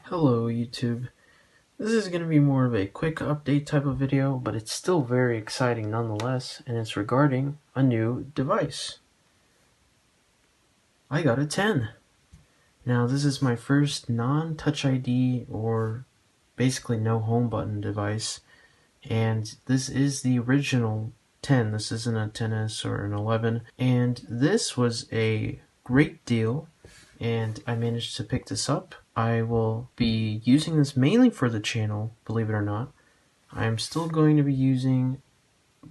Hello YouTube. This is going to be more of a quick update type of video, but it's still very exciting nonetheless, and it's regarding a new device. I got a 10. Now this is my first non-Touch ID or basically no home button device, and this is the original 10. This isn't a 10s or an 11, and this was a great deal, and I managed to pick this up. I will be using this mainly for the channel, believe it or not. I'm still going to be using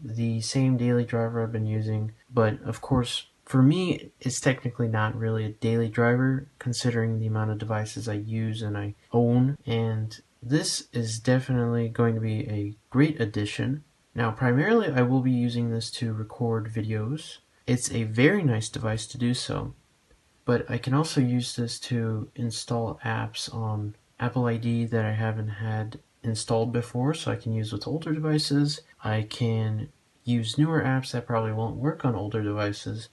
the same daily driver I've been using, but of course, for me, it's technically not really a daily driver considering the amount of devices I use and I own, and this is definitely going to be a great addition. Now, primarily, I will be using this to record videos. It's a very nice device to do so. But I can also use this to install apps on Apple ID that I haven't had installed before, so I can use with older devices. I can use newer apps that probably won't work on older devices.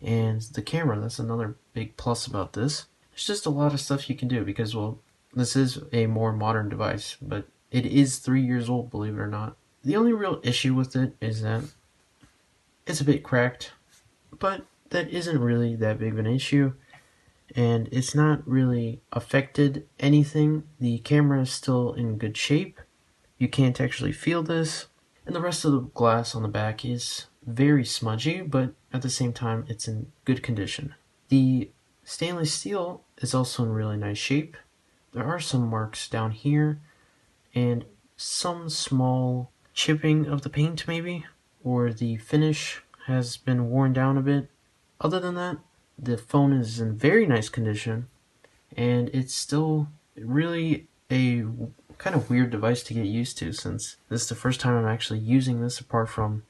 And the camera, that's another big plus about this. There's just a lot of stuff you can do because, well, this is a more modern device, but it is 3 years old, believe it or not. The only real issue with it is that it's a bit cracked, but that isn't really that big of an issue, and it's not really affected anything. The camera is still in good shape. You can't actually feel this, and the rest of the glass on the back is very smudgy, but at the same time it's in good condition. The stainless steel is also in really nice shape. There are some marks down here and some small chipping of the paint maybe, or the finish has been worn down a bit. Other than that, the phone is in very nice condition, and it's still really a kind of weird device to get used to, since this is the first time I'm actually using this apart from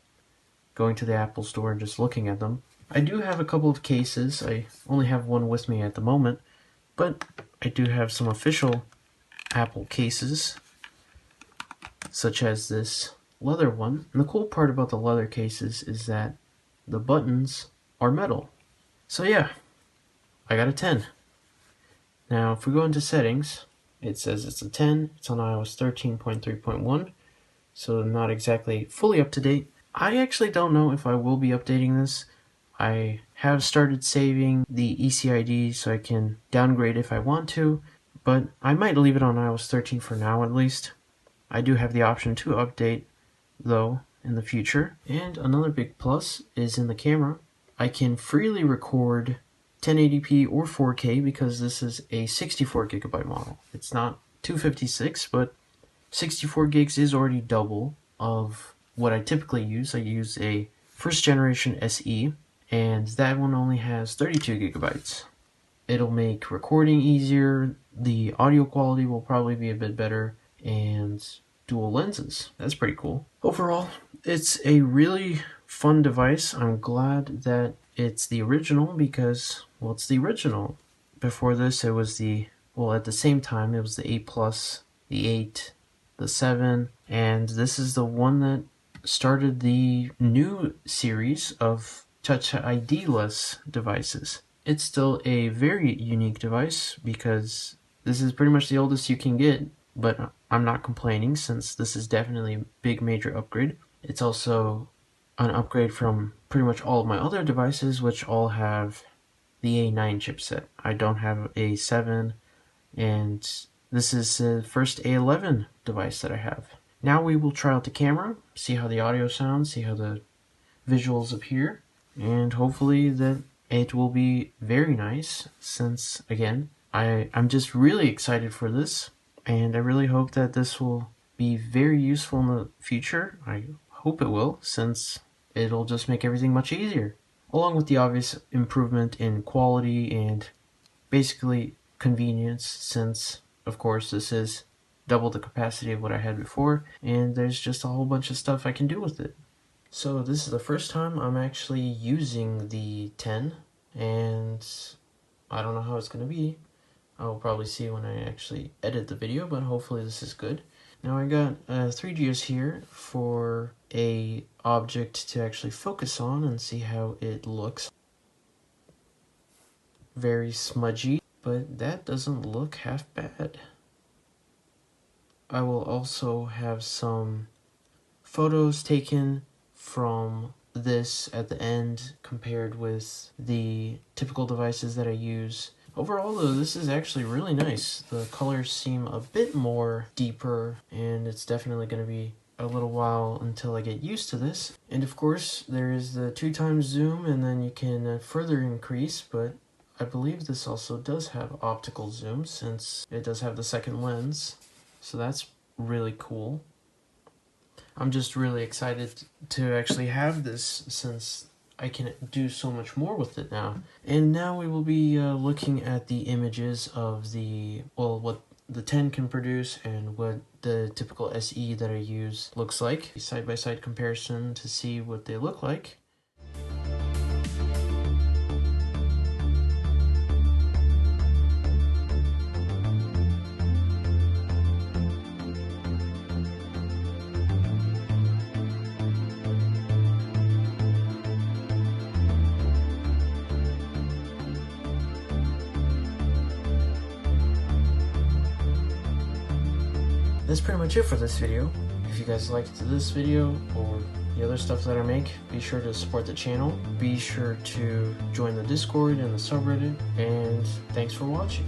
going to the Apple store and just looking at them. I do have a couple of cases. I only have one with me at the moment, but I do have some official Apple cases, such as this leather one. And the cool part about the leather cases is that the buttons are metal. So yeah, I got a 10. Now if we go into settings, it says it's a 10. It's on iOS 13.3.1, so not exactly fully up to date. I actually don't know if I will be updating this. I have started saving the ECID so I can downgrade if I want to, but I might leave it on iOS 13 for now at least. I do have the option to update, though, in the future. And another big plus is in the camera. I can freely record 1080p or 4K because this is a 64GB model. It's not 256, but 64 gigs is already double of what I typically use. I use a first generation SE, and that one only has 32GB. It'll make recording easier, the audio quality will probably be a bit better, and dual lenses. That's pretty cool. Overall, it's a really fun device. I'm glad that it's the original because, well, it's the original. Before this, it was at the same time, it was the 8 Plus, the 8, the 7, and this is the one that started the new series of Touch ID-less devices. It's still a very unique device because this is pretty much the oldest you can get, but I'm not complaining since this is definitely a big major upgrade. It's also an upgrade from pretty much all of my other devices, which all have the A9 chipset. I don't have A7, and this is the first A11 device that I have. Now we will try out the camera, see how the audio sounds, see how the visuals appear, and hopefully that it will be very nice since, again, I'm just really excited for this, and I really hope that this will be very useful in the future. I hope it will, since it'll just make everything much easier, along with the obvious improvement in quality and basically convenience, since of course this is double the capacity of what I had before, and there's just a whole bunch of stuff I can do with it. So this is the first time I'm actually using the 10, and I don't know how it's going to be. I'll probably see when I actually edit the video, but hopefully this is good. Now I got 3Gs here for a object to actually focus on and see how it looks. Very smudgy, but that doesn't look half bad. I will also have some photos taken from this at the end compared with the typical devices that I use. Overall though, this is actually really nice. The colors seem a bit more deeper, and it's definitely going to be a little while until I get used to this. And of course there is the 2x zoom, and then you can further increase, but I believe this also does have optical zoom since it does have the second lens, so that's really cool. I'm just really excited to actually have this since I can do so much more with it now. And now we will be looking at the images of the, well, what the 10 can produce and what the typical SE that I use looks like. A side-by-side comparison to see what they look like. That's pretty much it for this video. If you guys liked this video or the other stuff that I make, be sure to support the channel. Be sure to join the Discord and the subreddit, and thanks for watching.